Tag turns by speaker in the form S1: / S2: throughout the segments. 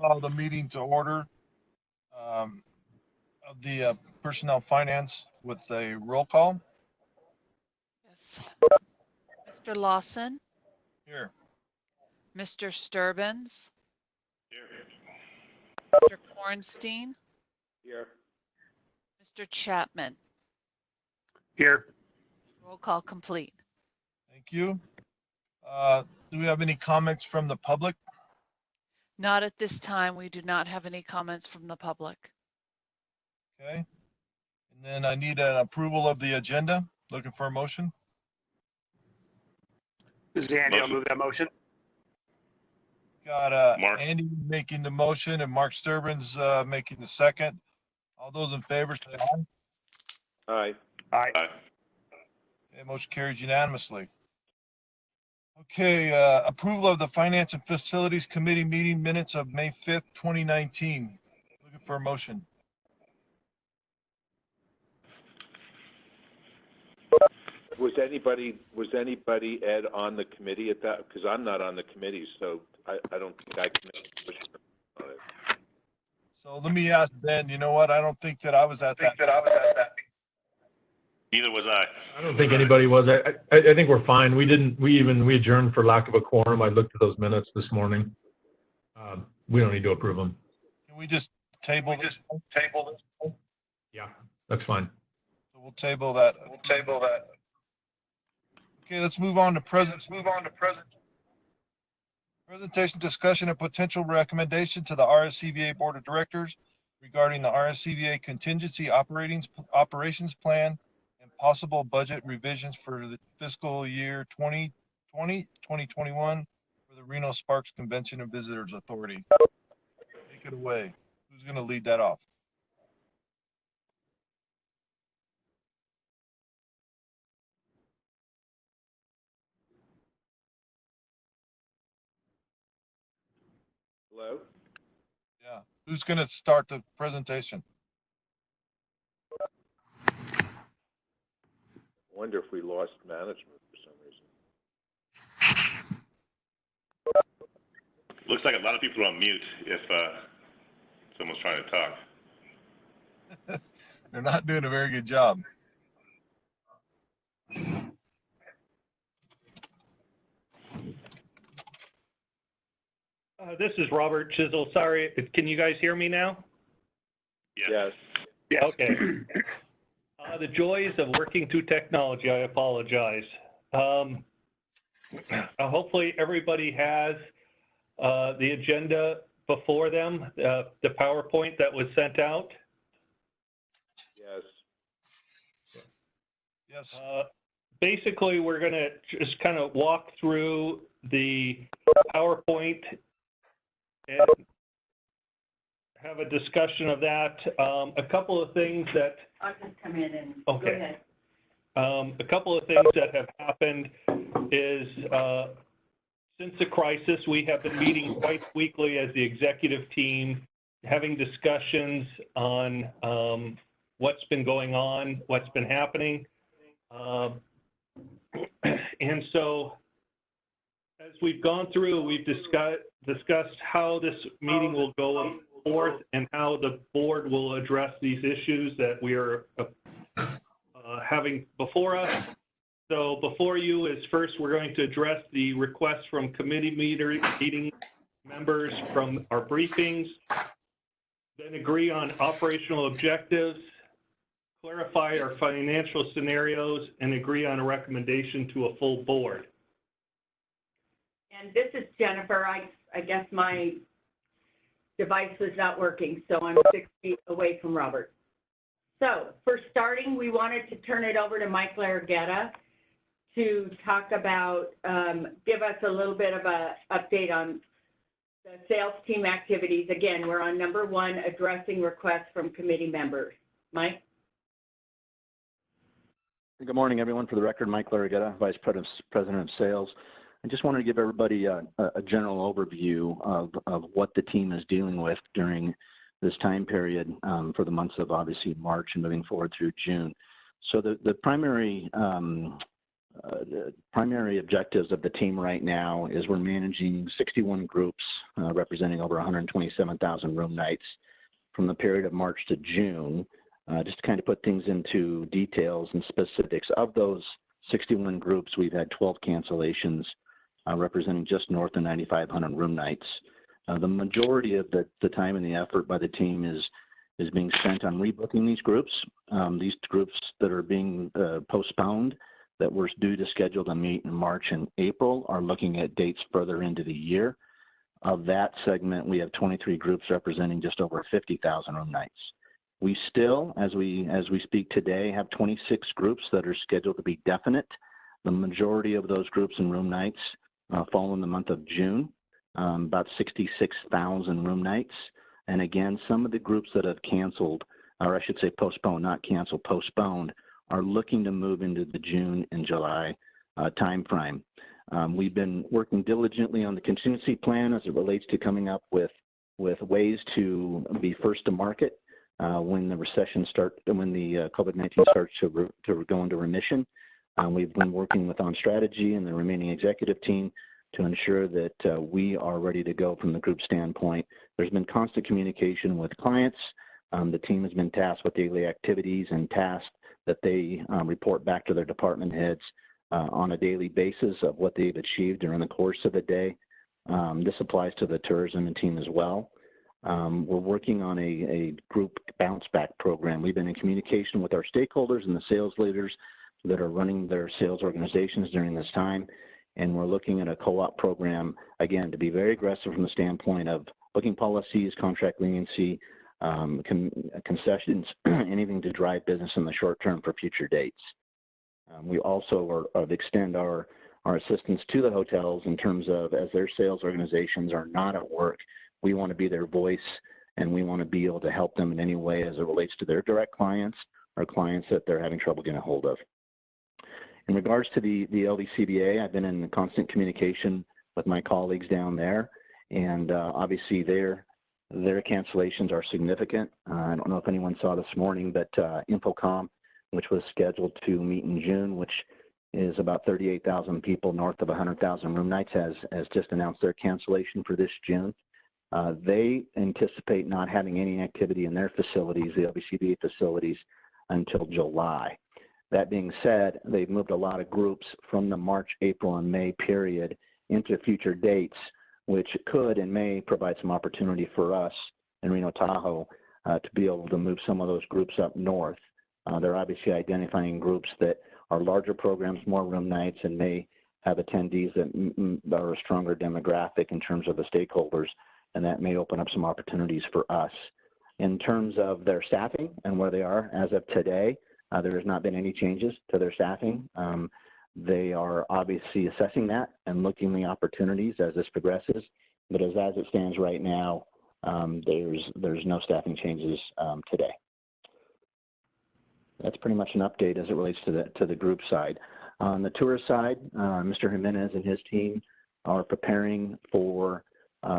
S1: call the meeting to order of the Personnel Finance with a roll call.
S2: Yes. Mr. Lawson,
S1: Here.
S2: Mr. Sturbins,
S3: Here.
S2: Mr. Kornstein,
S3: Here.
S2: Mr. Chapman.
S3: Here.
S2: Roll call complete.
S1: Thank you. Do we have any comments from the public?
S2: Not at this time. We do not have any comments from the public.
S1: Okay. And then I need an approval of the agenda. Looking for a motion.
S3: This is Andy. I'll move that motion.
S1: Got
S3: Mark.
S1: Andy making the motion and Mark Sturbins making the second. All those in favor say aye.
S3: Aye. Aye.
S1: Okay, motion carries unanimously. Okay, approval of the Finance and Facilities Committee meeting minutes of May 5th, 2019. Looking for a motion.
S4: Was anybody, Ed, on the committee at that? Because I'm not on the committee, so I don't think I can make a motion on it.
S1: So let me ask Ben, you know what? I don't think that I was at that.
S3: Neither was I.
S5: I don't think anybody was. I think we're fine. We adjourned for lack of a quorum. I looked at those minutes this morning. We don't need to approve them.
S1: Can we just table this?
S5: Yeah, that's fine.
S1: So we'll table that. Okay, let's move on to presentation, discussion, and potential recommendation to the RSCVA Board of Directors regarding the RSCVA contingency operations plan and possible budget revisions for the fiscal year 2020-2021 for the Reno Sparks Convention and Visitors Authority. Take it away. Who's going to lead that off?
S4: Hello?
S1: Yeah. Who's going to start the presentation?
S4: I wonder if we lost management for some reason.
S3: Looks like a lot of people are on mute if someone's trying to talk.
S1: They're not doing a very good job.
S6: This is Robert Chisel. Sorry, can you guys hear me now?
S3: Yes.
S6: Okay. The joys of working through technology, I apologize. Hopefully everybody has the agenda before them, the PowerPoint that was sent out.
S4: Yes.
S1: Yes.
S6: Basically, we're going to just kind of walk through the PowerPoint and have a discussion of that. A couple of things that...
S7: I'll just come in and
S6: okay.
S7: Go ahead.
S6: A couple of things that have happened is since the crisis, we have been meeting twice weekly as the executive team, having discussions on what's been going on, what's been happening. And so as we've gone through, we've discussed how this meeting will go forth and how the board will address these issues that we are having before us. So before you is first, we're going to address the requests from committee meeting members from our briefings, then agree on operational objectives, clarify our financial scenarios, and agree on a recommendation to a full board.
S7: And this is Jennifer. I guess my device was not working, so I'm 6 feet away from Robert. So for starting, we wanted to turn it over to Mike Larraguetta to talk about, give us a little bit of a update on the sales team activities. Again, we're on number 1, addressing requests from committee members. Mike?
S8: Good morning, everyone. For the record, Mike Larraguetta, Vice President of Sales. I just wanted to give everybody a general overview of what the team is dealing with during this time period for the months of obviously March and moving forward through June. So the primary the primary objectives of the team right now is we're managing 61 groups representing over 127,000 room nights from the period of March to June. Just to kind of put things into details and specifics, of those 61 groups, we've had 12 cancellations representing just north of 9,500 room nights. The majority of the time and the effort by the team is being spent on rebooking these groups. These groups that are being postponed that were due to schedule to meet in March and April are looking at dates further into the year. Of that segment, we have 23 groups representing just over 50,000 room nights. We still, as we speak today, have 26 groups that are scheduled to be definite. The majority of those groups and room nights fall in the month of June, about 66,000 room nights. And again, some of the groups that have canceled, or I should say postponed, not canceled, postponed, are looking to move into the June and July timeframe. We've been working diligently on the contingency plan as it relates to coming up with ways to be first to market when the recession when the COVID-19 starts to go into remission. We've been working with On Strategy and the remaining executive team to ensure that we are ready to go from the group standpoint. There's been constant communication with clients. The team has been tasked with daily activities and tasks that they report back to their department heads on a daily basis of what they've achieved during the course of a day. This applies to the tourism and team as well. We're working on a group bounce back program. We've been in communication with our stakeholders and the sales leaders that are running their sales organizations during this time. And we're looking at a co-op program, again, to be very aggressive from the standpoint of booking policies, contract leniency, concessions, anything to drive business in the short term for future dates. We also extend our assistance to the hotels in terms of, as their sales organizations are not at work, we want to be their voice and we want to be able to help them in any way as it relates to their direct clients or clients that they're having trouble getting a hold of. In regards to the RSCVA, I've been in constant communication with my colleagues down there, and obviously their cancellations are significant. I don't know if anyone saw this morning, but Infocom, which was scheduled to meet in June, which is about 38,000 people north of 100,000 room nights, has just announced their cancellation for this June. They anticipate not having any activity in their facilities, the RSCVA facilities, until July. That being said, they've moved a lot of groups from the March, April, and May period into future dates, which could and may provide some opportunity for us in Reno Tahoe to be able to move some of those groups up north. They're obviously identifying groups that are larger programs, more room nights, and may have attendees that are a stronger demographic in terms of the stakeholders, and that may open up some opportunities for us. In terms of their staffing and where they are as of today, there has not been any changes to their staffing. They are obviously assessing that and looking at the opportunities as this progresses, but as it stands right now, there's no staffing changes today. That's pretty much an update as it relates to the group side. On the tourist side, Mr. Jimenez and his team are preparing for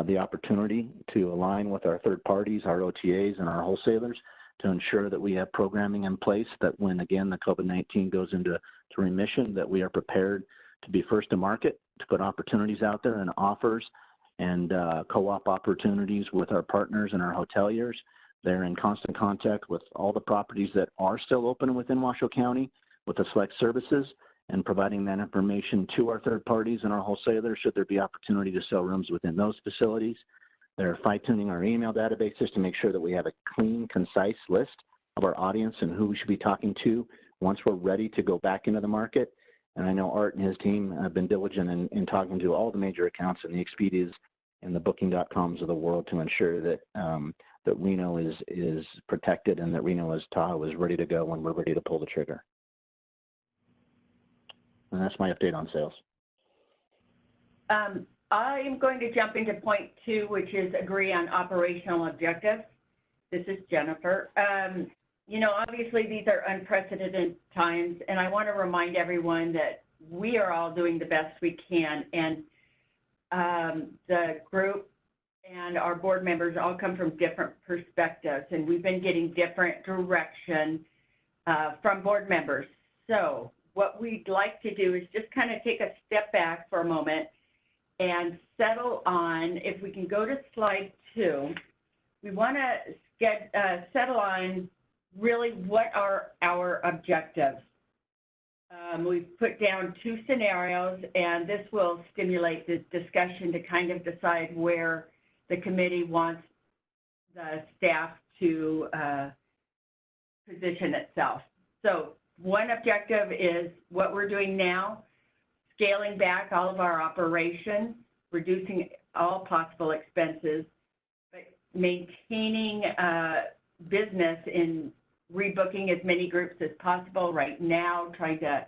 S8: the opportunity to align with our third parties, our OTAs, and our wholesalers to ensure that we have programming in place that when, again, the COVID-19 goes into remission, that we are prepared to be first to market, to put opportunities out there and offers and co-op opportunities with our partners and our hoteliers. They're in constant contact with all the properties that are still open within Washoe County with the select services and providing that information to our third parties and our wholesalers should there be opportunity to sell rooms within those facilities. They're fine-tuning our email databases to make sure that we have a clean, concise list of our audience and who we should be talking to once we're ready to go back into the market. And I know Art and his team have been diligent in talking to all the major accounts and the Expedias and the Booking.coms of the world to ensure that that Reno is protected and that Reno Tahoe is ready to go when we're ready to pull the trigger. And that's my update on sales.
S7: I am going to jump into point 2, which is agree on operational objectives. This is Jennifer. You know, obviously these are unprecedented times, and I want to remind everyone that we are all doing the best we can, and the group and our board members all come from different perspectives, and we've been getting different direction from board members. So what we'd like to do is just kind of take a step back for a moment and settle on, if we can go to slide 2, we want to settle on really what are our objectives. We've put down 2 scenarios, and this will stimulate the discussion to kind of decide where the committee wants the staff to position itself. So one objective is what we're doing now, scaling back all of our operations, reducing all possible expenses, but maintaining business in rebooking as many groups as possible right now, trying to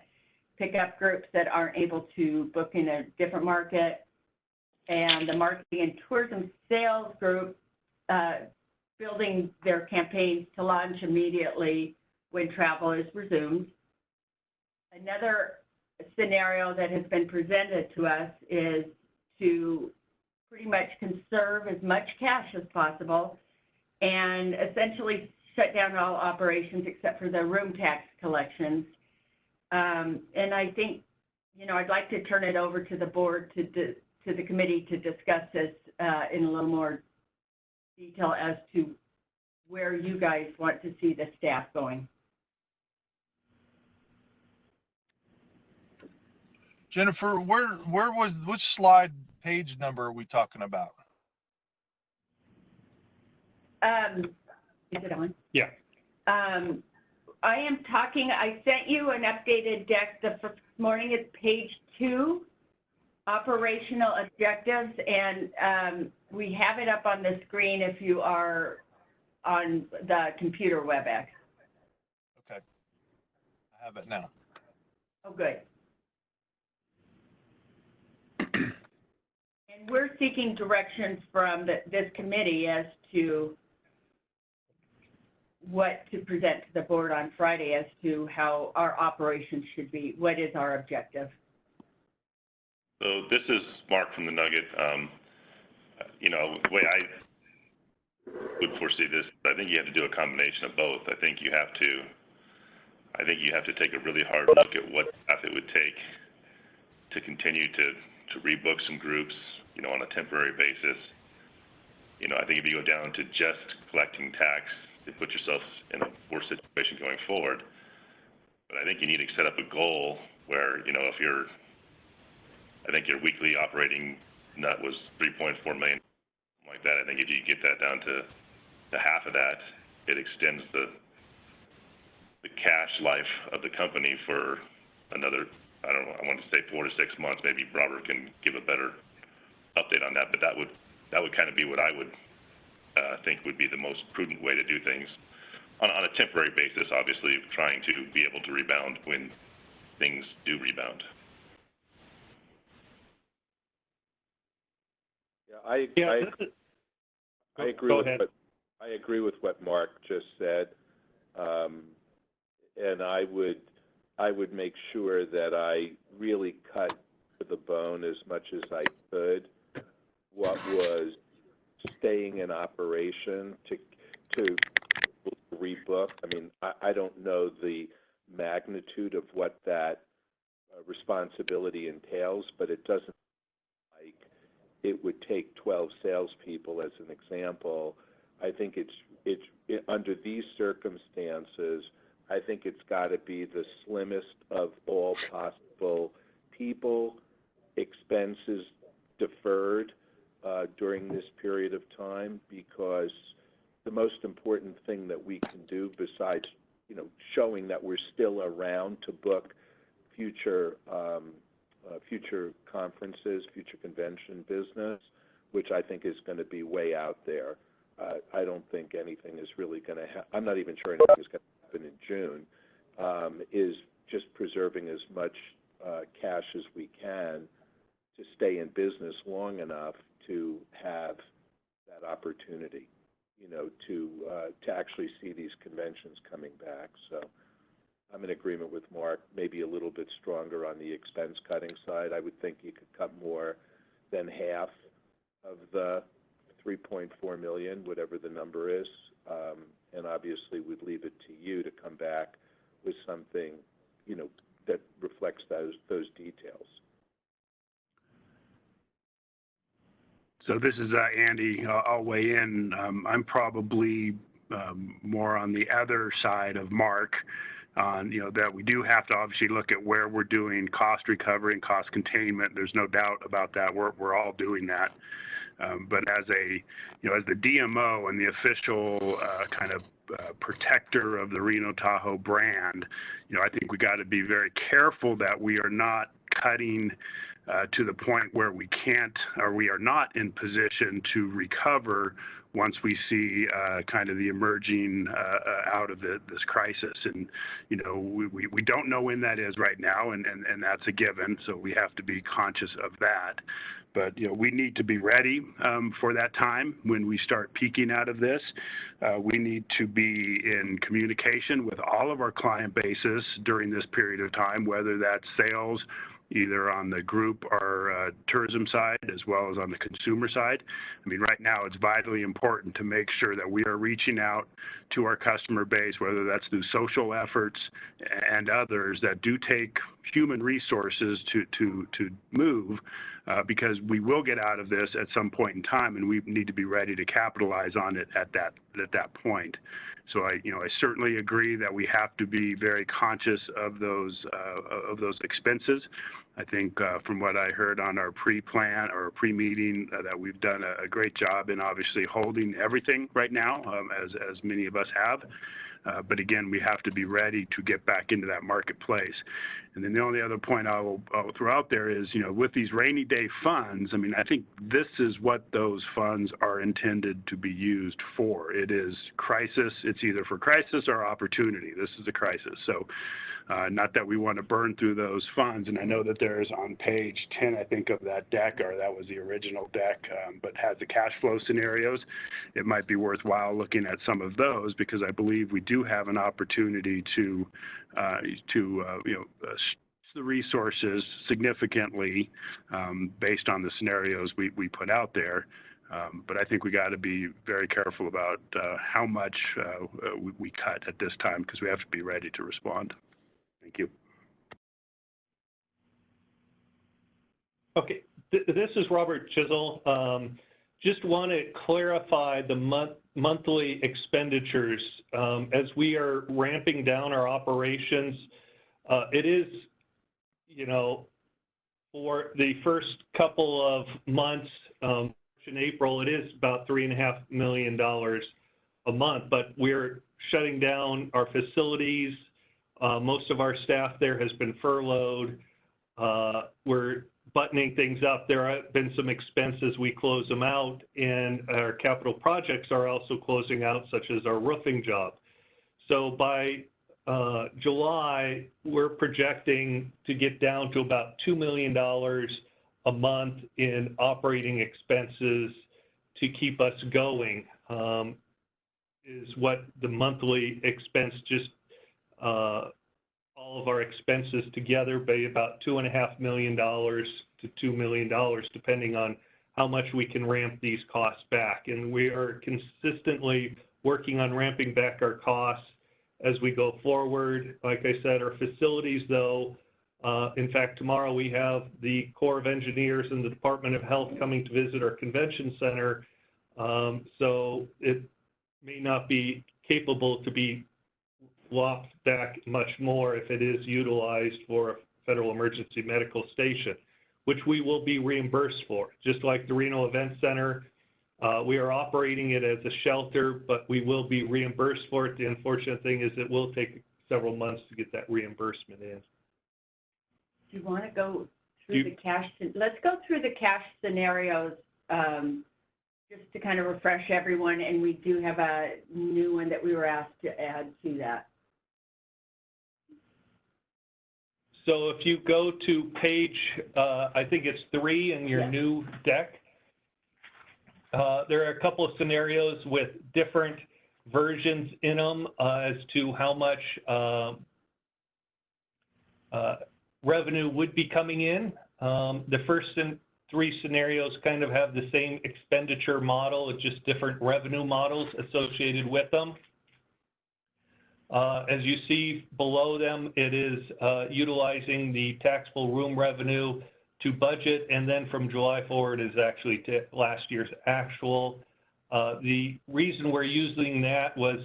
S7: pick up groups that aren't able to book in a different market, and the marketing and tourism sales group building their campaigns to launch immediately when travel is resumed. Another scenario that has been presented to us is to pretty much conserve as much cash as possible and essentially shut down all operations except for the room tax collections. And I think, you know, I'd like to turn it over to the board, to the committee, to discuss this in a little more detail as to where you guys want to see the staff going.
S1: Jennifer, which slide page number are we talking about?
S7: Is it on?
S6: Yeah.
S7: I sent you an updated deck this morning. It's page 2, operational objectives, and we have it up on the screen if you are on the computer WebEx.
S1: Okay, I have it now.
S7: Oh, good. And we're seeking directions from this committee as to what to present to the board on Friday as to how our operations should be. What is our objective?
S3: So this is Mark from the Nugget. You know, the way I would foresee this, I think you have to do a combination of both. I think you have to take a really hard look at what path it would take to continue to rebook some groups, you know, on a temporary basis. You know, I think if you go down to just collecting tax, you put yourself in a worse situation going forward. But I think you need to set up a goal where, you know, I think your weekly operating nut was 3.4 million, like that. I think if you get that down to half of that, it extends the cash life of the company for another, I don't know, I want to say 4 to 6 months. Maybe Robert can give a better update on that, but that would kind of be what I would think would be the most prudent way to do things on a temporary basis, obviously trying to be able to rebound when things do rebound.
S4: Yeah, I agree with what Mark just said, and I would make sure that I really cut to the bone as much as I could what was staying in operation to rebook. I mean, I don't know the magnitude of what that responsibility entails, but it doesn't like it would take 12 salespeople as an example. I think it's under these circumstances, I think it's got to be the slimmest of all possible people, expenses deferred during this period of time, because the most important thing that we can do besides, you know, showing that we're still around to book future conferences, future convention business, which I think is going to be way out there. I don't think anything is really going to happen. I'm not even sure anything is going to happen in June, is just preserving as much cash as we can to stay in business long enough to have that opportunity, you know, to actually see these conventions coming back. So I'm in agreement with Mark, maybe a little bit stronger on the expense cutting side. I would think you could cut more than half of the 3.4 million, whatever the number is, and obviously we'd leave it to you to come back with something, you know, that reflects those details.
S9: So this is Andy. I'll weigh in. I'm probably more on the other side of Mark on, that we do have to obviously look at where we're doing cost recovery and cost containment. There's no doubt about that. We're all doing that. But as as the DMO and the official kind of protector of the Reno Tahoe brand, I think we got to be very careful that we are not cutting to the point where we can't, or we are not in position to recover once we see kind of the emerging out of this crisis. And, we don't know when that is right now, and that's a given, so we have to be conscious of that. But, we need to be ready for that time when we start peaking out of this. We need to be in communication with all of our client bases during this period of time, whether that's sales, either on the group or tourism side, as well as on the consumer side. I mean, right now it's vitally important to make sure that we are reaching out to our customer base, whether that's through social efforts and others that do take human resources to move, because we will get out of this at some point in time, and we need to be ready to capitalize on it at that point. So I certainly agree that we have to be very conscious of those expenses. I think from what I heard on our pre-plan or pre-meeting that we've done a great job in obviously holding everything right now, as many of us have. But again, we have to be ready to get back into that marketplace. And then the only other point I'll throw out there is, with these rainy day funds, I mean, I think this is what those funds are intended to be used for. It is crisis. It's either for crisis or opportunity. This is a crisis. So not that we want to burn through those funds. And I know that there's on page 10, I think, of that deck, or that was the original deck, but has the cash flow scenarios. It might be worthwhile looking at some of those, because I believe we do have an opportunity to the resources significantly based on the scenarios we put out there. But I think we got to be very careful about how much we cut at this time, because we have to be ready to respond. Thank you.
S6: Okay, this is Robert Chisel. Just want to clarify the monthly expenditures. As we are ramping down our operations, it is, for the first couple of months, March and April, it is about $3.5 million a month, but we're shutting down our facilities. Most of our staff there has been furloughed. We're buttoning things up. There have been some expenses. We close them out, and our capital projects are also closing out, such as our roofing job. So by July, we're projecting to get down to about $2 million a month in operating expenses to keep us going, is what the monthly expense, just all of our expenses together, be about $2.5 million to $2 million, depending on how much we can ramp these costs back. And we are consistently working on ramping back our costs as we go forward. Like I said, our facilities, though, in fact, tomorrow we have the Corps of Engineers and the Department of Health coming to visit our convention center. So it may not be capable to be lopped back much more if it is utilized for a federal emergency medical station, which we will be reimbursed for. Just like the Reno Event Center, we are operating it as a shelter, but we will be reimbursed for it. The unfortunate thing is it will take several months to get that reimbursement in.
S7: Do you want to go through the cash? Let's go through the cash scenarios just to kind of refresh everyone, and we do have a new one that we were asked to add to that.
S6: So if you go to page, I think it's 3 in your new deck, there are a couple of scenarios with different versions in them as to how much revenue would be coming in. The first 3 scenarios kind of have the same expenditure model, it's just different revenue models associated with them. As you see below them, it is utilizing the taxable room revenue to budget, and then from July forward is actually to last year's actual. The reason we're using that was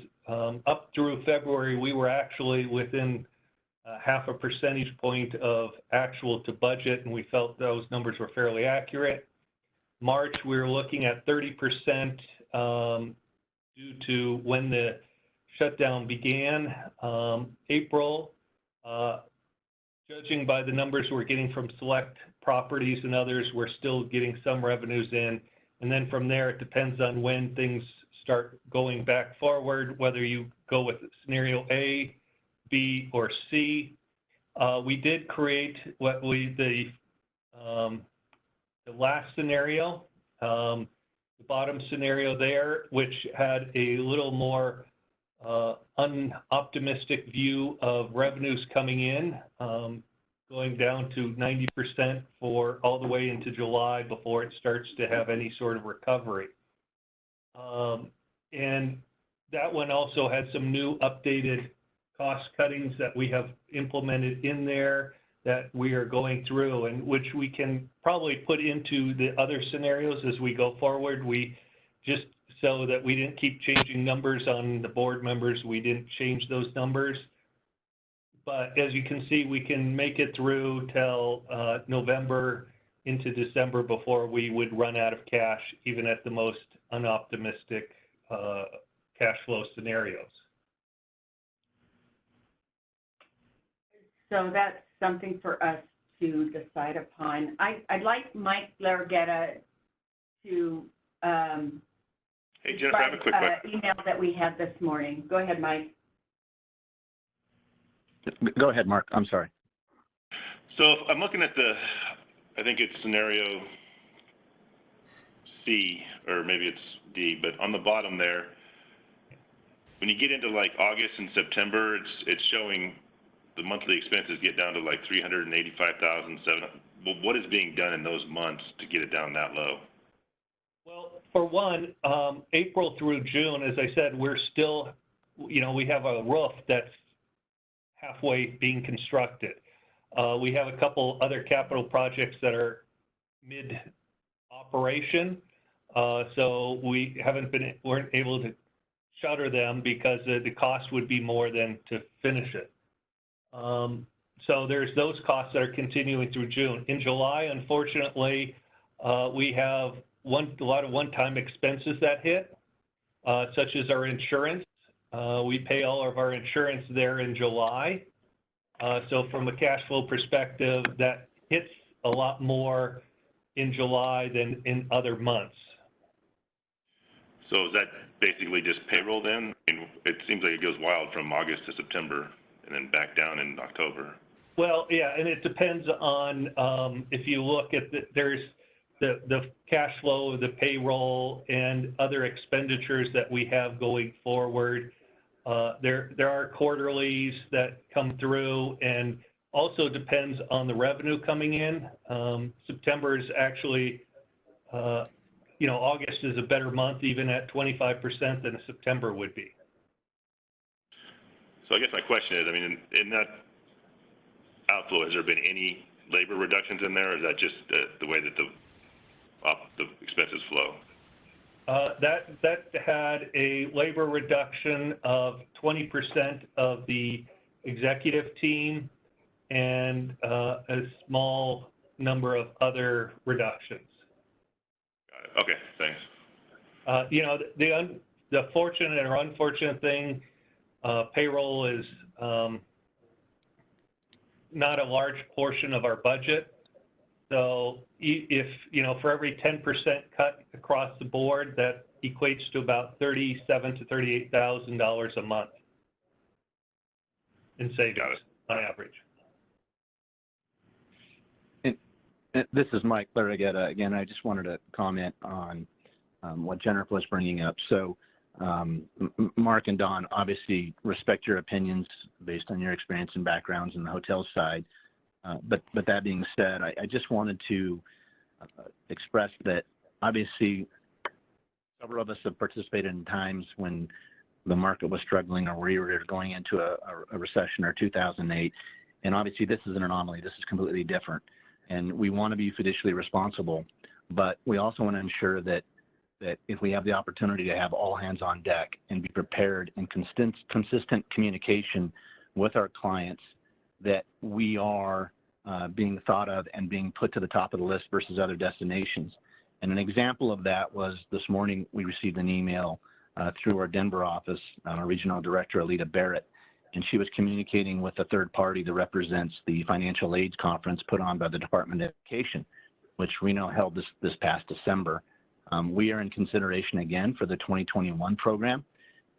S6: up through February, we were actually within half a percentage point of actual to budget, and we felt those numbers were fairly accurate. March, we were looking at 30% due to when the shutdown began. April, judging by the numbers we're getting from select properties and others, we're still getting some revenues in. And then from there, it depends on when things start going back forward, whether you go with scenario A, B, or C. We did create what the last scenario, the bottom scenario there, which had a little more unoptimistic view of revenues coming in, going down to 90% for all the way into July before it starts to have any sort of recovery. And that one also had some new updated cost cuttings that we have implemented in there that we are going through, and which we can probably put into the other scenarios as we go forward. We just, so that we didn't keep changing numbers on the board members, we didn't change those numbers. But as you can see, we can make it through till November into December before we would run out of cash, even at the most unoptimistic cash flow scenarios.
S7: So that's something for us to decide upon. I'd like Mike Larraguetta to
S3: Hey, Jennifer, I have a quick question.
S7: Email that we had this morning. Go ahead, Mike.
S8: Go ahead, Mark. I'm sorry.
S3: So if I'm looking at I think it's scenario C, or maybe it's D, but on the bottom there, when you get into like August and September, it's showing the monthly expenses get down to like $385,700. Well, what is being done in those months to get it down that low?
S6: Well, for one, April through June, as I said, we're still, we have a roof that's halfway being constructed. We have a couple other capital projects that are mid-operation, so we weren't able to shutter them because the cost would be more than to finish it. So there's those costs that are continuing through June. In July, unfortunately, we have a lot of one-time expenses that hit, such as our insurance. We pay all of our insurance there in July. So from a cash flow perspective, that hits a lot more in July than in other months.
S3: So is that basically just payroll then? I mean, it seems like it goes wild from August to September and then back down in October.
S6: Well, yeah, and it depends on, if you look at there's the cash flow, the payroll, and other expenditures that we have going forward. There are quarterlies that come through, and also depends on the revenue coming in. September is actually, August is a better month, even at 25% than September would be.
S3: So I guess my question is, I mean, in that outflow, has there been any labor reductions in there, or is that just the way that the expenses flow?
S6: That had a labor reduction of 20% of the executive team and a small number of other reductions.
S3: Got it. Okay, thanks.
S6: The fortunate or unfortunate thing, payroll is not a large portion of our budget. So if, for every 10% cut across the board, that equates to about $37,000 to $38,000 a month in savings on average.
S8: And this is Mike Larraguetta again. I just wanted to comment on what Jennifer was bringing up. So Mark and Don, obviously respect your opinions based on your experience and backgrounds in the hotel side. But that being said, I just wanted to express that obviously several of us have participated in times when the market was struggling or we were going into a recession or 2008. And obviously this is an anomaly. This is completely different. And we want to be fiduciarily responsible, but we also want to ensure that if we have the opportunity to have all hands on deck and be prepared and consistent communication with our clients, that we are being thought of and being put to the top of the list versus other destinations. And an example of that was this morning we received an email through our Denver office, our regional director, Alita Barrett, and she was communicating with a third party that represents the financial aids conference put on by the Department of Education, which Reno held this past December. We are in consideration again for the 2021 program.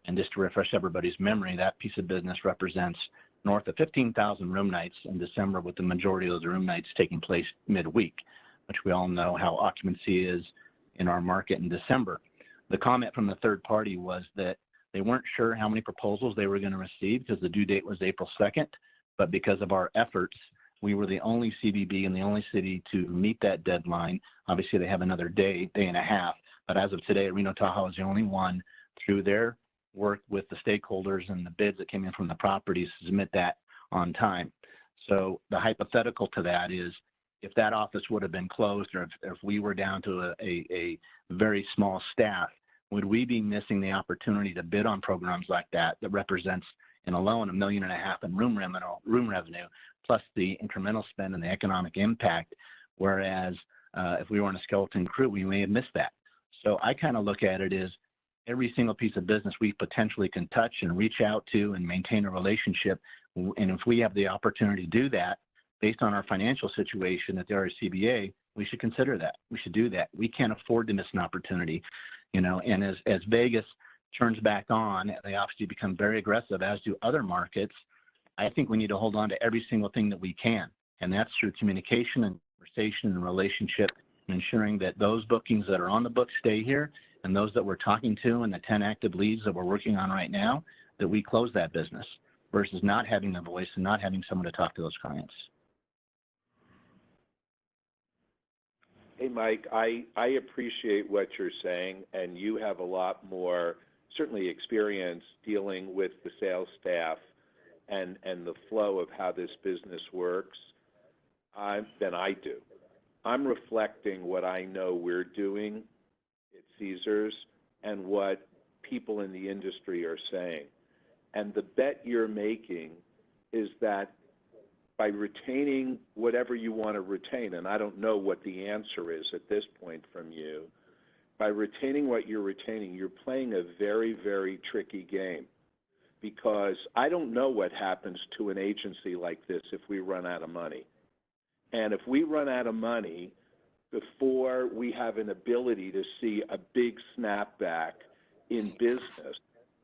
S8: And just to refresh everybody's memory, that piece of business represents north of 15,000 room nights in December, with the majority of those room nights taking place midweek, which we all know how occupancy is in our market in December. The comment from the third party was that they weren't sure how many proposals they were going to receive because the due date was April 2nd, but because of our efforts, we were the only CBB in the only city to meet that deadline. Obviously, they have another day and a half, but as of today, Reno Tahoe is the only one through their work with the stakeholders and the bids that came in from the properties to submit that on time. So the hypothetical to that is, if that office would have been closed, or if we were down to a very small staff, would we be missing the opportunity to bid on programs like that represents in alone $1.5 million in room revenue, plus the incremental spend and the economic impact, whereas if we were on a skeleton crew, we may have missed that. So I kind of look at it as every single piece of business we potentially can touch and reach out to and maintain a relationship, and if we have the opportunity to do that based on our financial situation at the RSCVA, we should consider that. We should do that. We can't afford to miss an opportunity, and as Vegas turns back on, they obviously become very aggressive, as do other markets. I think we need to hold on to every single thing that we can, and that's through communication and conversation and relationship, and ensuring that those bookings that are on the books stay here, and those that we're talking to and the 10 active leads that we're working on right now, that we close that business versus not having a voice and not having someone to talk to those clients.
S4: Hey, Mike, I appreciate what you're saying, and you have a lot more, certainly, experience dealing with the sales staff and the flow of how this business works than I do. I'm reflecting what I know we're doing at Caesars and what people in the industry are saying. And the bet you're making is that by retaining whatever you want to retain, and I don't know what the answer is at this point from you, by retaining what you're retaining, you're playing a very, very tricky game, because I don't know what happens to an agency like this if we run out of money. And if we run out of money before we have an ability to see a big snapback in business,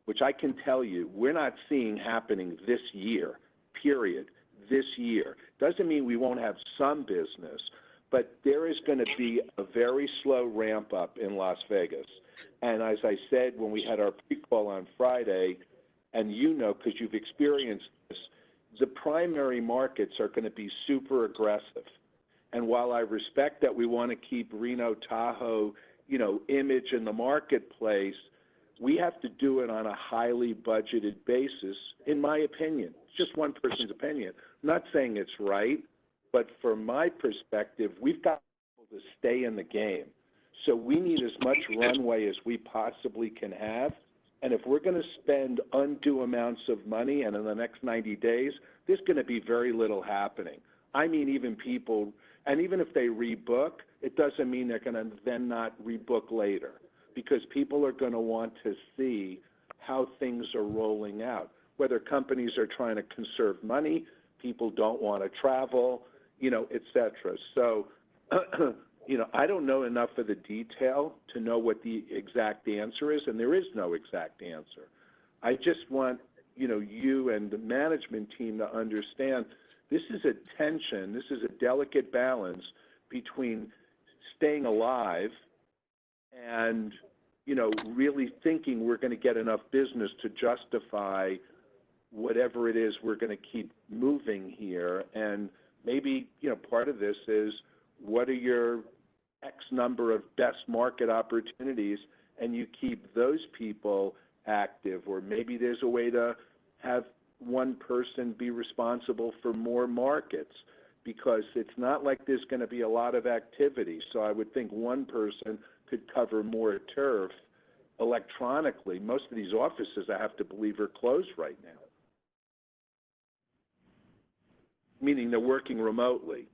S4: which I can tell you we're not seeing happening this year, period, this year. Doesn't mean we won't have some business, but there is going to be a very slow ramp up in Las Vegas. And as I said when we had our pre-call on Friday, and because you've experienced this, the primary markets are going to be super aggressive. And while I respect that we want to keep Reno Tahoe, image in the marketplace, we have to do it on a highly budgeted basis, in my opinion. It's just one person's opinion. I'm not saying it's right, but from my perspective, we've got people to stay in the game. So we need as much runway as we possibly can have. And if we're going to spend undue amounts of money, and in the next 90 days, there's going to be very little happening. I mean, even people, and even if they rebook, it doesn't mean they're going to then not rebook later, because people are going to want to see how things are rolling out, whether companies are trying to conserve money, people don't want to travel, et cetera. So, I don't know enough of the detail to know what the exact answer is, and there is no exact answer. I just want, you and the management team to understand this is a tension, this is a delicate balance between staying alive and, really thinking we're going to get enough business to justify whatever it is we're going to keep moving here. And maybe, part of this is, what are your X number of best market opportunities, and you keep those people active, or maybe there's a way to have one person be responsible for more markets, because it's not like there's going to be a lot of activity. So I would think one person could cover more turf electronically. Most of these offices, I have to believe, are closed right now, meaning they're working remotely.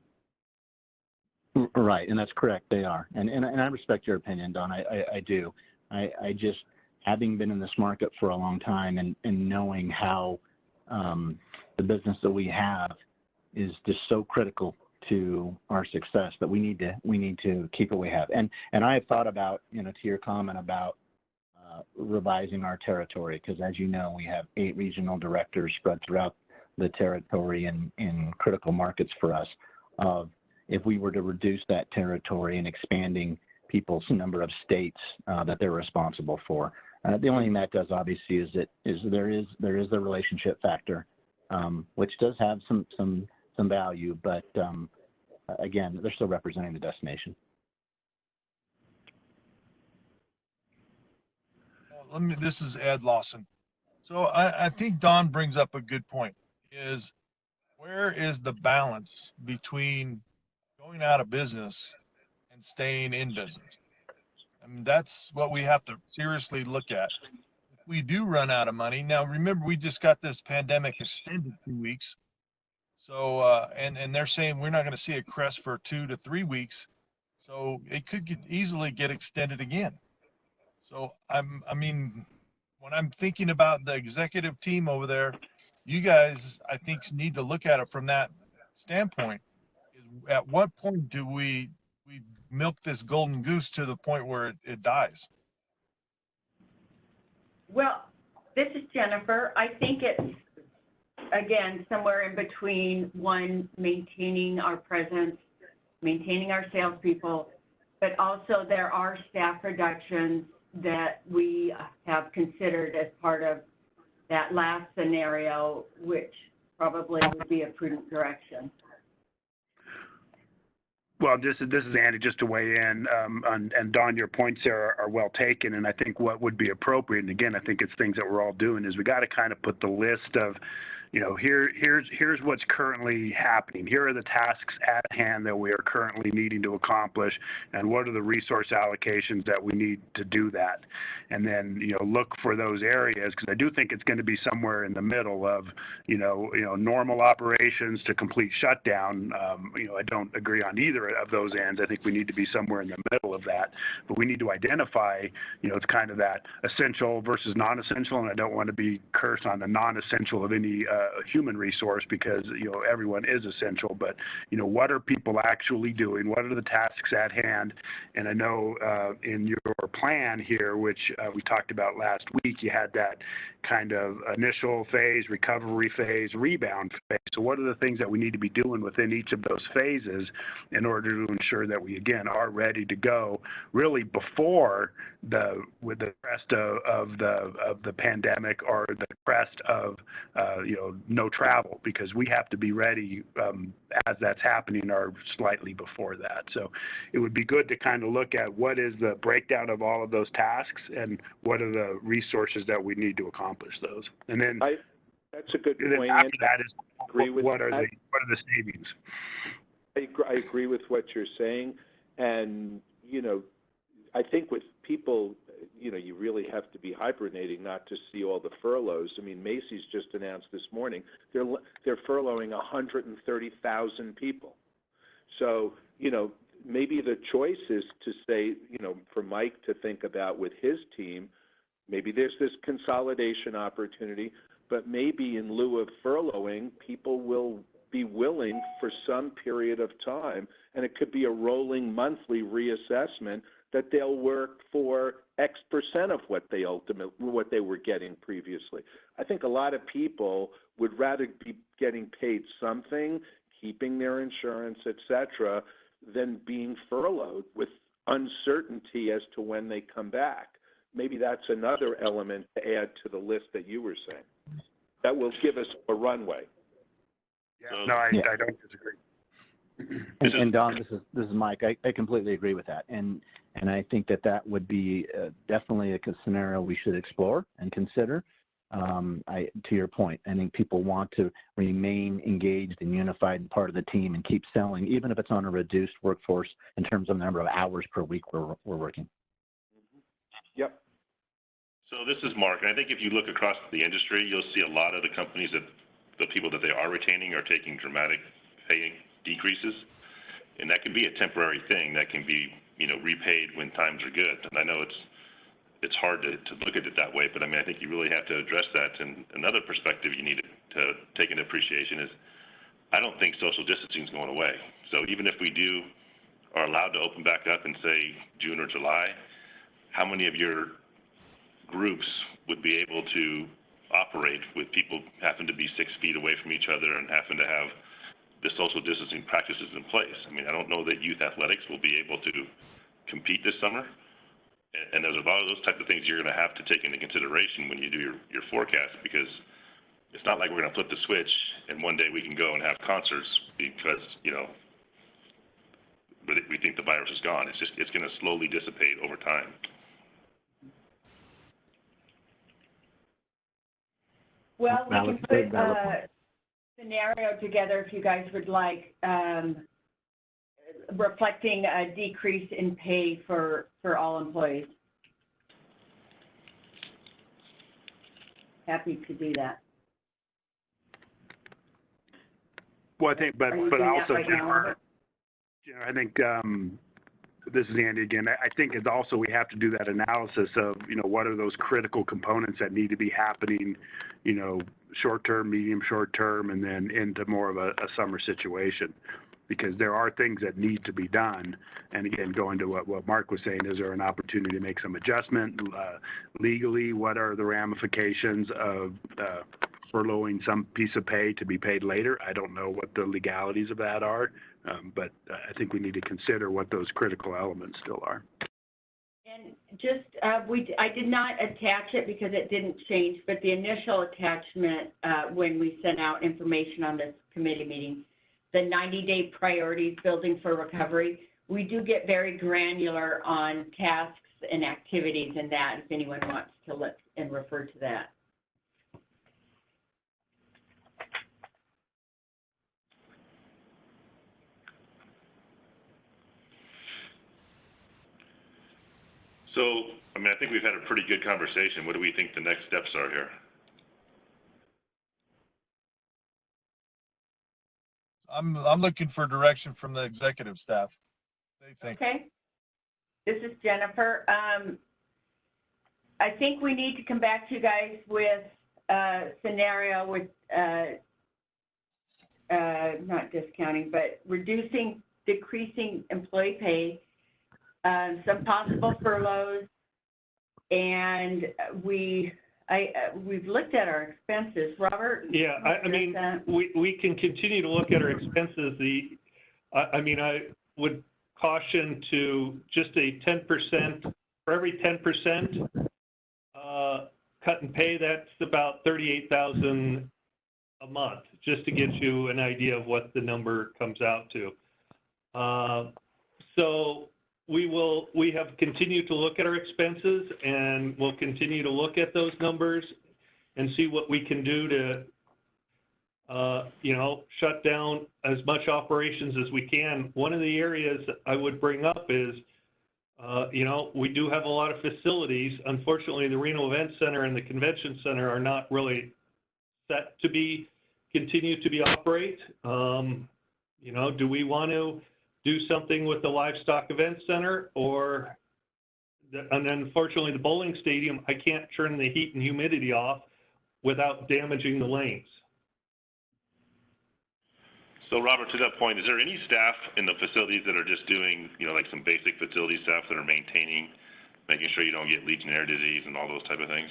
S8: Right, and that's correct. They are, and I respect your opinion, Don. I do. I just, having been in this market for a long time and knowing how the business that we have is just so critical to our success, that we need to keep what we have. And I have thought about, to your comment about revising our territory, because as you know, we have 8 regional directors spread throughout the territory in critical markets for us. If we were to reduce that territory and expanding people's number of states that they're responsible for, the only thing that does, obviously, is there is the relationship factor, which does have some value, but again, they're still representing the destination.
S1: This is Ed Lawson. So I think Don brings up a good point, is where is the balance between going out of business and staying in business? I mean, that's what we have to seriously look at. If we do run out of money, now remember, we just got this pandemic extended 2 weeks. So, and they're saying we're not going to see a crest for 2 to 3 weeks. So it could easily get extended again. So I mean, when I'm thinking about the executive team over there, you guys, I think, need to look at it from that standpoint. At what point do we milk this golden goose to the point where it dies?
S7: Well, this is Jennifer. I think it's, again, somewhere in between, one, maintaining our presence, maintaining our salespeople, but also there are staff reductions that we have considered as part of that last scenario, which probably would be a prudent direction.
S9: Well, this is Andy, just to weigh in, and Don, your points there are well taken, and I think what would be appropriate, and again, I think it's things that we're all doing, is we got to kind of put the list of, here's what's currently happening. Here are the tasks at hand that we are currently needing to accomplish, and what are the resource allocations that we need to do that. And then, look for those areas, because I do think it's going to be somewhere in the middle of, normal operations to complete shutdown. I don't agree on either of those ends. I think we need to be somewhere in the middle of that, but we need to identify, it's kind of that essential versus non-essential, and I don't want to be cursed on the non-essential of any human resource, because everyone is essential, but what are people actually doing? What are the tasks at hand? And I know in your plan here, which we talked about last week, you had that kind of initial phase, recovery phase, rebound phase. So what are the things that we need to be doing within each of those phases in order to ensure that we, again, are ready to go really before with the crest of the pandemic, or the crest of no travel, because we have to be ready as that's happening, or slightly before that. So it would be good to kind of look at what is the breakdown of all of those tasks and what are the resources that we need to accomplish those. And then
S4: that's a good point.
S9: After that is what are the savings?
S4: I agree with what you're saying, and I think with people, you really have to be hibernating not to see all the furloughs. I mean, Macy's just announced this morning they're furloughing 130,000 people. So, maybe the choice is to say, for Mike to think about with his team, maybe there's this consolidation opportunity, but maybe in lieu of furloughing, people will be willing for some period of time, and it could be a rolling monthly reassessment that they'll work for X percent of what they were getting previously. I think a lot of people would rather be getting paid something, keeping their insurance, etc., than being furloughed with uncertainty as to when they come back. Maybe that's another element to add to the list that you were saying. That will give us a runway.
S9: Yeah. No, I don't disagree.
S8: And Don, this is Mike. I completely agree with that. And And I think that that would be definitely a scenario we should explore and consider. To your point, I think people want to remain engaged and unified and part of the team and keep selling, even if it's on a reduced workforce in terms of the number of hours per week we're working.
S4: Yep.
S3: So this is Mark, and I think if you look across the industry, you'll see a lot of the companies that the people that they are retaining are taking dramatic pay decreases, and that can be a temporary thing that can be, you know, repaid when times are good. And I know it's hard to look at it that way, but I mean, I think you really have to address that. And another perspective you need to take into appreciation is I don't think social distancing is going away. So even if we are allowed to open back up in, say, June or July, how many of your groups would be able to operate with people having to be 6 feet away from each other and having to have the social distancing practices in place? I mean, I don't know that youth athletics will be able to compete this summer. And there's a lot of those type of things you're going to have to take into consideration when you do your forecast, because it's not like we're going to flip the switch and one day we can go and have concerts because, you know, we think the virus is gone. It's going to slowly dissipate over time.
S7: Well, we can put a scenario together if you guys would like, reflecting a decrease in pay for all employees. Happy to do that.
S9: Well, I think, but also, Jennifer, you know, I think this is Andy again. I think it's also we have to do that analysis of, you know, what are those critical components that need to be happening, you know, short term, medium, short term, and then into more of a summer situation. Because there are things that need to be done. And again, going to what Mark was saying, is there an opportunity to make some adjustment legally? What are the ramifications of furloughing some piece of pay to be paid later? I don't know what the legalities of that are, but I think we need to consider what those critical elements still are.
S7: And just, I did not attach it because it didn't change, but the initial attachment when we sent out information on this committee meeting, the 90-day priorities building for recovery, we do get very granular on tasks and activities and that, if anyone wants to look and refer to that.
S3: So, I mean, I think we've had a pretty good conversation. What do we think the next steps are here?
S1: I'm looking for direction from the executive staff. They think.
S7: Okay. This is Jennifer. I think we need to come back to you guys with a scenario with not discounting, but decreasing employee pay, some possible furloughs, and we've looked at our expenses. Robert?
S6: Yeah, I mean, we can continue to look at our expenses. I would caution to just a 10%, for every 10% cut in pay, that's about $38,000 a month, just to get you an idea of what the number comes out to. So we have continued to look at our expenses, and we'll continue to look at those numbers and see what we can do to, shut down as much operations as we can. One of the areas I would bring up is, we do have a lot of facilities. Unfortunately, the Reno Event Center and the Convention Center are not really set to continue to operate. Do we want to do something with the Livestock Event Center, and then unfortunately the bowling stadium, I can't turn the heat and humidity off without damaging the lanes.
S3: So Robert, to that point, is there any staff in the facilities that are just doing, like some basic facility staff that are maintaining, making sure you don't get Legionnaire disease and all those type of things?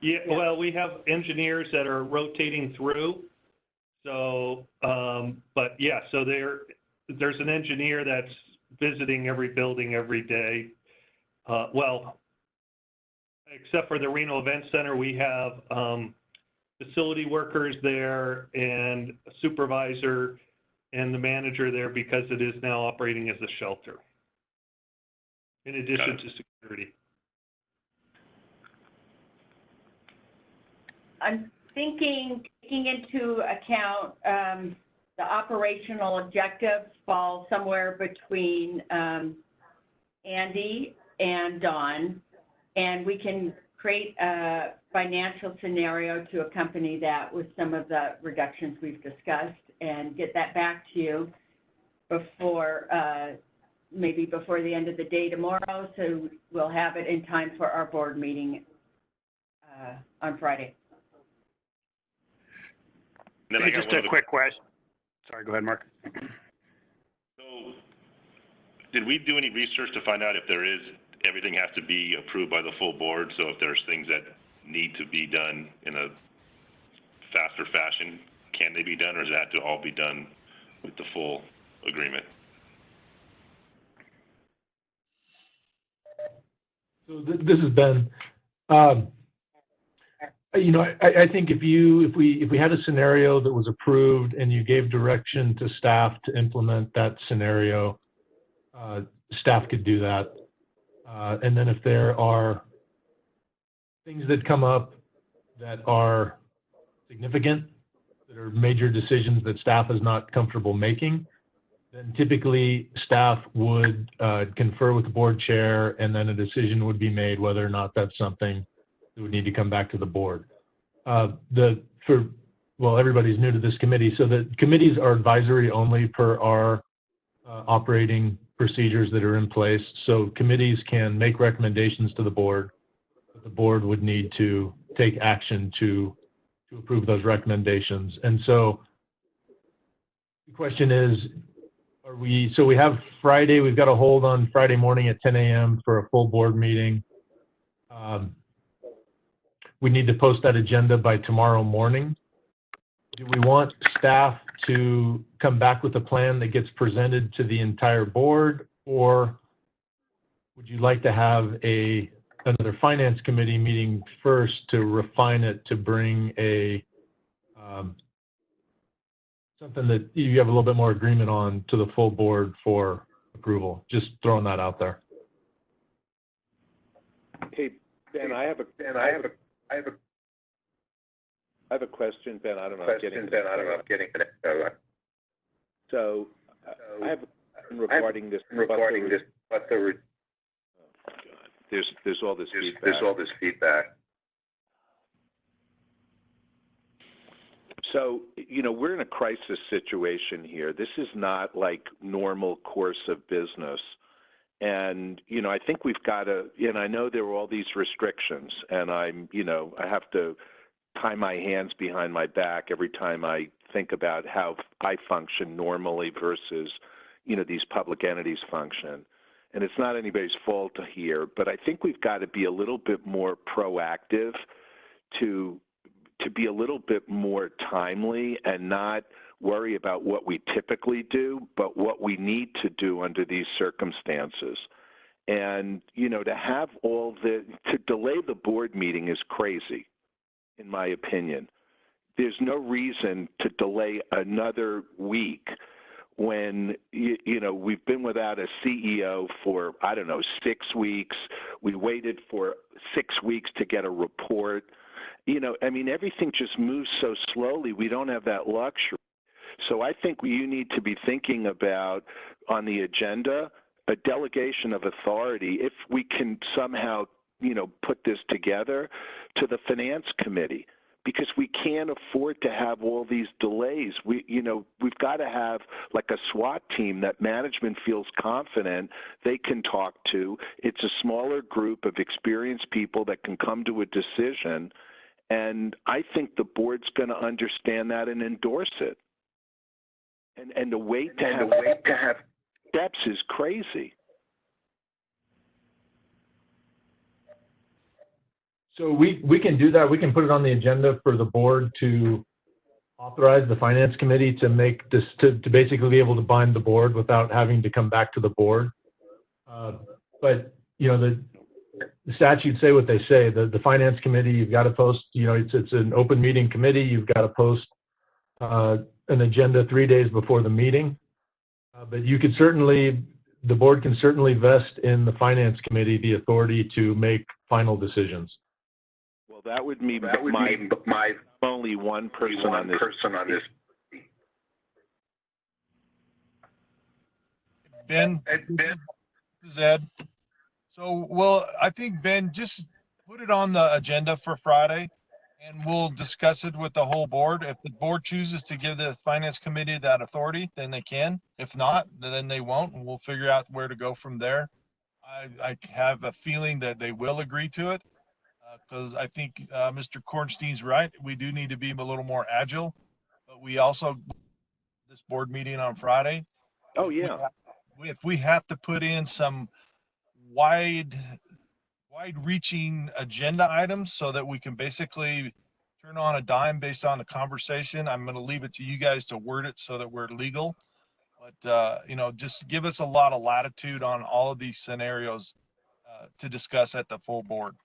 S6: Yeah, well, we have engineers that are rotating through. So, but yeah, so there's an engineer that's visiting every building every day. Except for the Reno Event Center, we have facility workers there and a supervisor and the manager there because it is now operating as a shelter. in addition to security.
S7: I'm thinking, taking into account the operational objectives fall somewhere between Andy and Dawn, and we can create a financial scenario to accompany that with some of the reductions we've discussed and get that back to you before, maybe before the end of the day tomorrow, so we'll have it in time for our board meeting on Friday.
S3: Then I got
S9: just a quick question. Sorry, go ahead, Mark.
S3: So, did we do any research to find out if there is, everything has to be approved by the full board? So if there's things that need to be done in a faster fashion, can they be done, or does it have to all be done with the full agreement?
S5: So this is Ben. You know, I think if we had a scenario that was approved and you gave direction to staff to implement that scenario, staff could do that. And then if there are things that come up that are significant, that are major decisions that staff is not comfortable making, then typically staff would confer with the board chair, and then a decision would be made whether or not that's something that would need to come back to the board. Well, everybody's new to this committee, so the committees are advisory only per our operating procedures that are in place. So committees can make recommendations to the board, but the board would need to take action to approve those recommendations. And so the question is, so we have Friday, we've got a hold on Friday morning at 10 a.m. for a full board meeting. We need to post that agenda by tomorrow morning. Do we want staff to come back with a plan that gets presented to the entire board, or would you like to have another finance committee meeting first to refine it, to bring something that you have a little bit more agreement on to the full board for approval? Just throwing that out there.
S4: Hey, Ben, I have a question, Ben. I don't know. So I have a question regarding this. There's all this feedback. So, you know, we're in a crisis situation here. This is not like normal course of business. And, you know, I think we've got to, and I know there are all these restrictions, and I have to tie my hands behind my back every time I think about how I function normally versus, you know, these public entities function. And it's not anybody's fault here, but I think we've got to be a little bit more proactive to be a little bit more timely and not worry about what we typically do, but what we need to do under these circumstances. And, you know, to delay the board meeting is crazy, in my opinion. There's no reason to delay another week when, you know, we've been without a CEO for, 6 weeks. We waited for 6 weeks to get a report. You know, I mean, everything just moves so slowly. We don't have that luxury. So I think you need to be thinking about, on the agenda, a delegation of authority, if we can somehow, you know, put this together, to the finance committee, because we can't afford to have all these delays. We've got to have like a SWAT team that management feels confident they can talk to. It's a smaller group of experienced people that can come to a decision. And I think the board's going to understand that and endorse it. And the wait to have steps is crazy.
S5: So we can do that. We can put it on the agenda for the board to authorize the finance committee to make this, to basically be able to bind the board without having to come back to the board. But, you know, the statutes say what they say. The finance committee, you've got to post, you know, it's an open meeting committee. You've got to post an agenda 3 days before the meeting. But you could certainly, the board can certainly vest in the finance committee the authority to make final decisions.
S4: Well, that would mean my only one person on this.
S1: Ben, this is Ed. So, well, I think, Ben, just put it on the agenda for Friday, and we'll discuss it with the whole board. If the board chooses to give the finance committee that authority, then they can. If not, then they won't, and we'll figure out where to go from there. I have a feeling that they will agree to it, because I think Mr. Kornstein's right. We do need to be a little more agile, but we also, this board meeting on Friday.
S4: Oh, yeah.
S1: If we have to put in some wide-reaching agenda items so that we can basically turn on a dime based on the conversation, I'm going to leave it to you guys to word it so that we're legal. But, just give us a lot of latitude on all of these scenarios to discuss at the full board.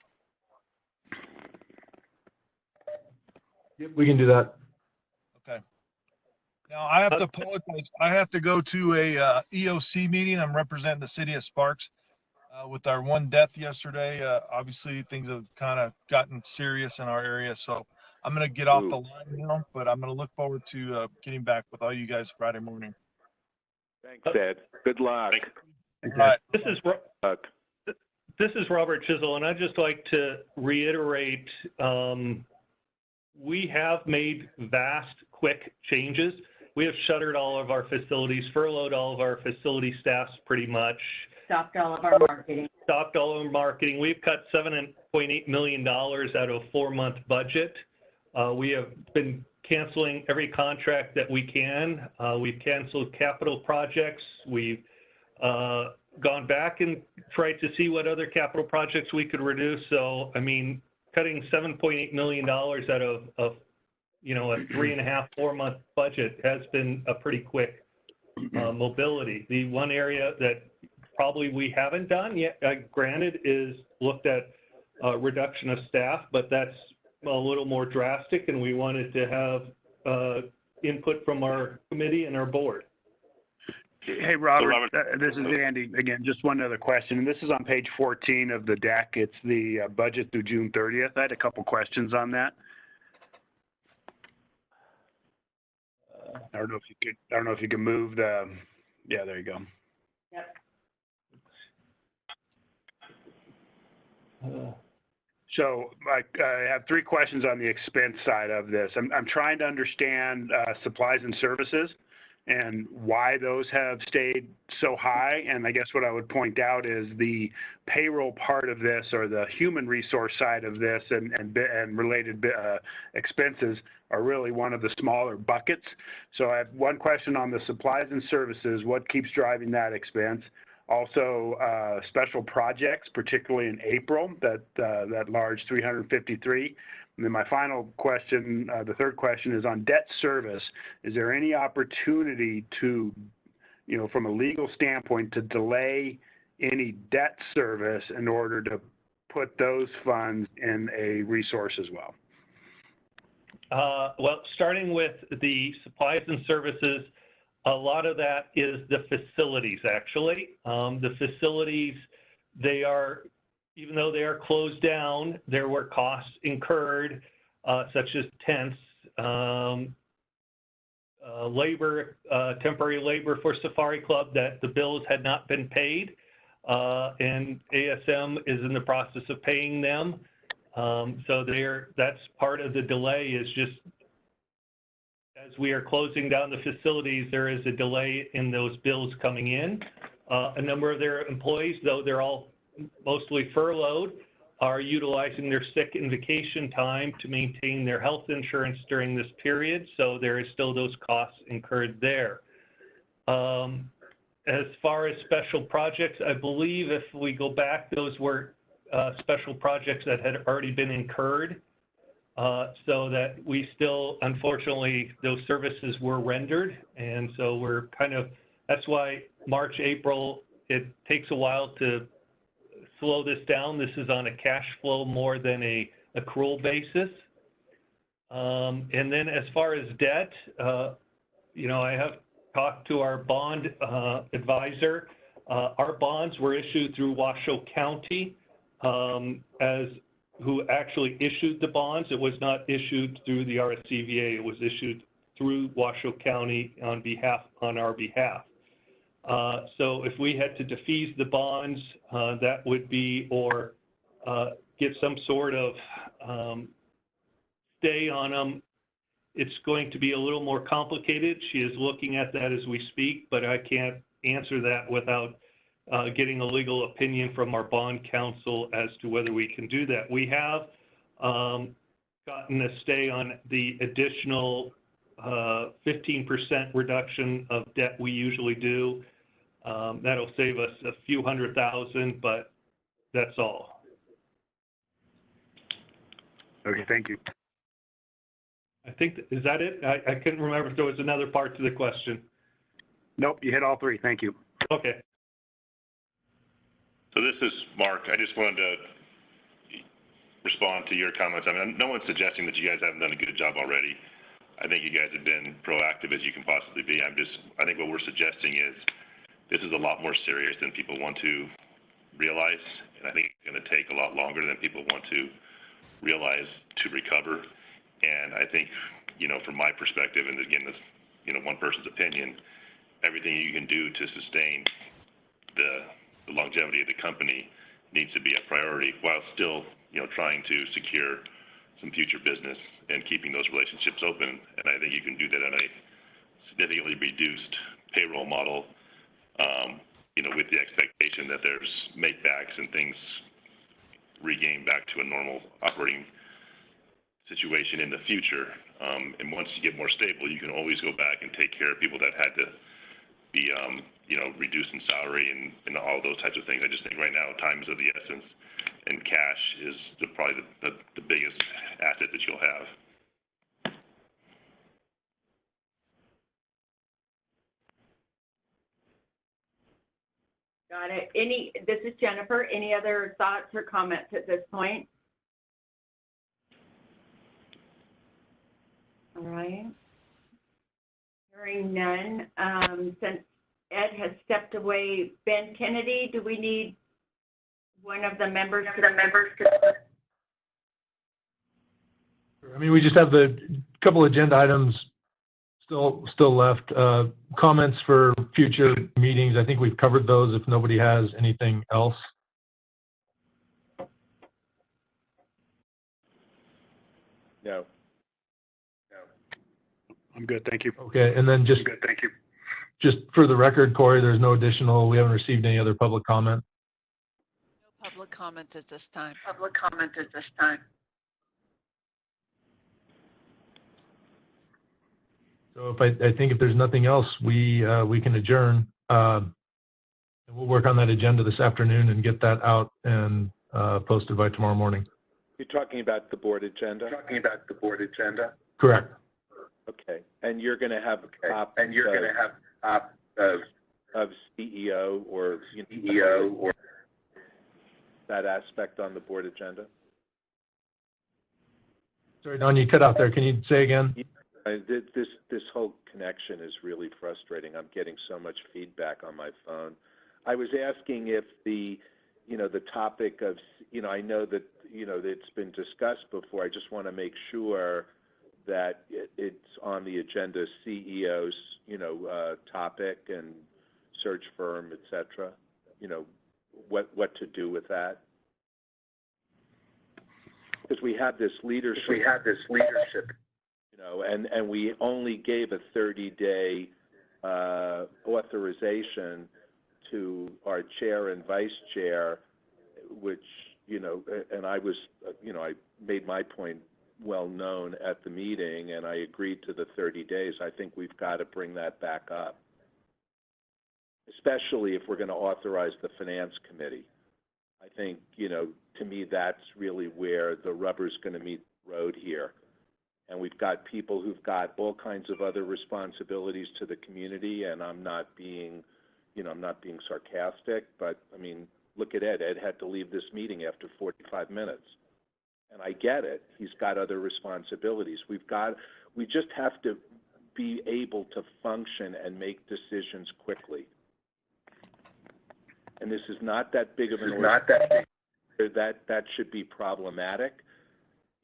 S5: Yep, we can do that.
S1: Okay. Now, I have to apologize. I have to go to a EOC meeting. I'm representing the city of Sparks with our one death yesterday. Obviously, things have kind of gotten serious in our area, so I'm going to get off the line now, but I'm going to look forward to getting back with all you guys Friday morning.
S4: Thanks, Ed. Good luck.
S1: All right.
S6: This is Robert Chisel, and I'd just like to reiterate, we have made vast, quick changes. We have shuttered all of our facilities, furloughed all of our facility staffs pretty much.
S7: Stopped all of our marketing.
S6: Stopped all of our marketing. We've cut $7.8 million out of a 4-month budget. We have been canceling every contract that we can. We've canceled capital projects. We've gone back and tried to see what other capital projects we could reduce. So, I mean, cutting $7.8 million out of a 3.5, 4-month budget has been a pretty quick mobility. The one area that probably we haven't done yet, granted, is looked at reduction of staff, but that's a little more drastic, and we wanted to have input from our committee and our board.
S9: Hey, Robert, this is Andy again. Just one other question, and this is on page 14 of the deck. It's the budget through June 30th. I had a couple questions on that. I don't know if you can move the. Yeah, there you go.
S7: Yep.
S9: So I have 3 questions on the expense side of this. I'm trying to understand supplies and services and why those have stayed so high. And I guess what I would point out is the payroll part of this, or the human resource side of this, and related expenses are really one of the smaller buckets. So I have one question on the supplies and services. What keeps driving that expense? Also, special projects, particularly in April, that large 353. And then my final question, the third question, is on debt service. Is there any opportunity to, from a legal standpoint, to delay any debt service in order to put those funds in a resource as well?
S6: Well, starting with the supplies and services, a lot of that is the facilities, actually. The facilities, even though they are closed down, there were costs incurred, such as tents, temporary labor for Safari Club that the bills had not been paid, and ASM is in the process of paying them. So that's part of the delay, is just as we are closing down the facilities, there is a delay in those bills coming in. A number of their employees, though they're all mostly furloughed, are utilizing their sick and vacation time to maintain their health insurance during this period. So there is still those costs incurred there. As far as special projects, I believe if we go back, those were special projects that had already been incurred. So that we still, unfortunately, those services were rendered. And so we're that's why March, April, it takes a while to slow this down. This is on a cash flow more than a accrual basis. And then as far as debt, I have talked to our bond advisor. Our bonds were issued through Washoe County who actually issued the bonds. It was not issued through the RSCVA. It was issued through Washoe County on our behalf. So if we had to defease the bonds, that would be, or get some sort of stay on them, it's going to be a little more complicated. She is looking at that as we speak, but I can't answer that without getting a legal opinion from our bond counsel as to whether we can do that. We have gotten a stay on the additional 15% reduction of debt we usually do. That'll save us a few $100,000, but that's all.
S9: Okay, thank you.
S6: I think, is that it? I couldn't remember if there was another part to the question.
S9: Nope, you hit all three. Thank you.
S6: Okay.
S3: So this is Mark. I just wanted to respond to your comments. I mean, no one's suggesting that you guys haven't done a good job already. I think you guys have been proactive as you can possibly be. I think what we're suggesting is this is a lot more serious than people want to realize. And I think it's going to take a lot longer than people want to realize to recover. And I think, from my perspective, and again, this, one person's opinion, everything you can do to sustain the longevity of the company needs to be a priority while still, trying to secure some future business and keeping those relationships open. And I think you can do that on a significantly reduced payroll model, with the expectation that there's make-backs and things regain back to a normal operating situation in the future. And once you get more stable, you can always go back and take care of people that had to be, reduced in salary and all those types of things. I just think right now time is of the essence, and cash is probably the biggest asset that you'll have.
S7: Got it. This is Jennifer. Any other thoughts or comments at this point? All right. Hearing none. Since Ed has stepped away, Ben Kennedy, do we need one of the members to?
S5: I mean, we just have the couple agenda items still left. Comments for future meetings. I think we've covered those if nobody has anything else.
S4: No.
S9: I'm good, thank you.
S5: Okay, and then just for the record, Corey, there's no additional, we haven't received any other public comment.
S2: No public comment at this time.
S5: So I think if there's nothing else, we can adjourn. And we'll work on that agenda this afternoon and get that out and posted by tomorrow morning.
S4: You're talking about the board agenda?
S5: Correct.
S4: Okay, and you're going to have of CEO or that aspect on the board agenda?
S5: Sorry, Don, you cut out there. Can you say again?
S4: This whole connection is really frustrating. I'm getting so much feedback on my phone. I was asking if the topic of, I know that, it's been discussed before. I just want to make sure that it's on the agenda, CEO's, topic and search firm, et cetera, what to do with that. Because we have this leadership, and we only gave a 30-day authorization to our chair and vice chair, which, and I was, I made my point well known at the meeting, and I agreed to the 30 days. I think we've got to bring that back up, especially if we're going to authorize the finance committee. I think, to me, that's really where the rubber's going to meet the road here. And we've got people who've got all kinds of other responsibilities to the community, and I'm not being sarcastic, but I mean, look at Ed. Ed had to leave this meeting after 45 minutes. And I get it. He's got other responsibilities. We just have to be able to function and make decisions quickly. and this is not that big of an organization, that should be problematic.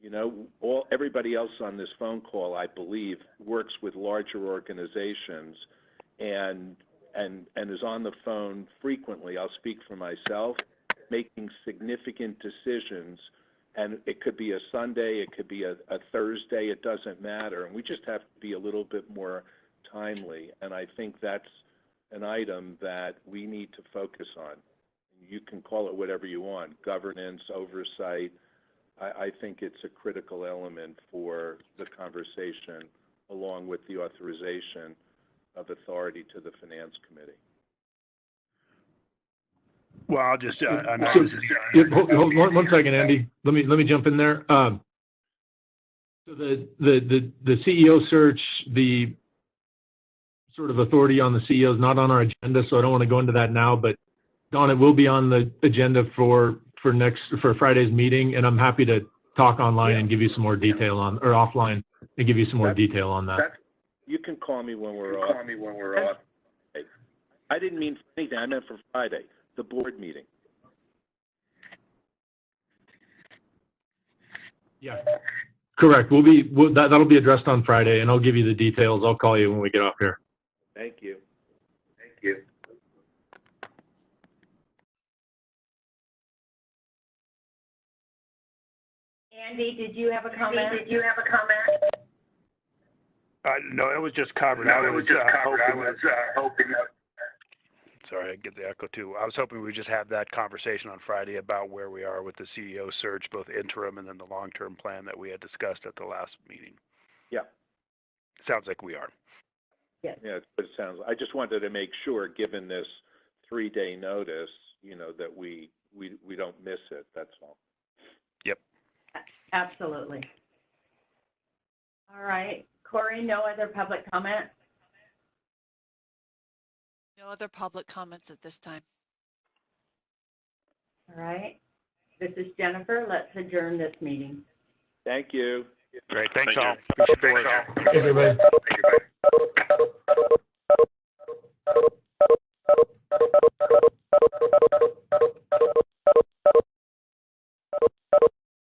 S4: You know, everybody else on this phone call, I believe, works with larger organizations and is on the phone frequently. I'll speak for myself, making significant decisions, and it could be a Sunday, it could be a Thursday, it doesn't matter, and we just have to be a little bit more timely, and I think that's an item that we need to focus on. You can call it whatever you want, governance, oversight. I think it's a critical element for the conversation, along with the authorization of authority to the Finance Committee.
S9: Well, I'll just,
S5: hold one second, Andy. Let me jump in there. So the CEO search, the sort of authority on the CEO is not on our agenda, so I don't want to go into that now, but Don, it will be on the agenda for Friday's meeting, and I'm happy to talk online and give you some more detail on, or offline and give you some more detail on that.
S4: You can call me when we're off. I didn't mean for anything. I meant for Friday, the board meeting.
S5: Yeah, correct. That'll be addressed on Friday, and I'll give you the details. I'll call you when we get off here.
S4: Thank you.
S7: Andy, did you have a comment?
S9: No, it was just covered. I was hoping. Sorry, I get the echo too. I was hoping we just have that conversation on Friday about where we are with the CEO search, both interim and then the long-term plan that we had discussed at the last meeting.
S4: Yeah.
S9: Sounds like we are.
S7: Yes.
S4: Yeah, but it sounds. I just wanted to make sure, given this 3-day notice, you know, that we don't miss it. That's all.
S9: Yep.
S7: Absolutely. All right, Corey, no other public comment?
S2: No other public comments at this time.
S7: All right, this is Jennifer. Let's adjourn this meeting.
S4: Thank you.
S9: Great. Thanks
S3: Thank
S9: all.
S3: you.
S9: Appreciate the work.
S5: Hey, everybody.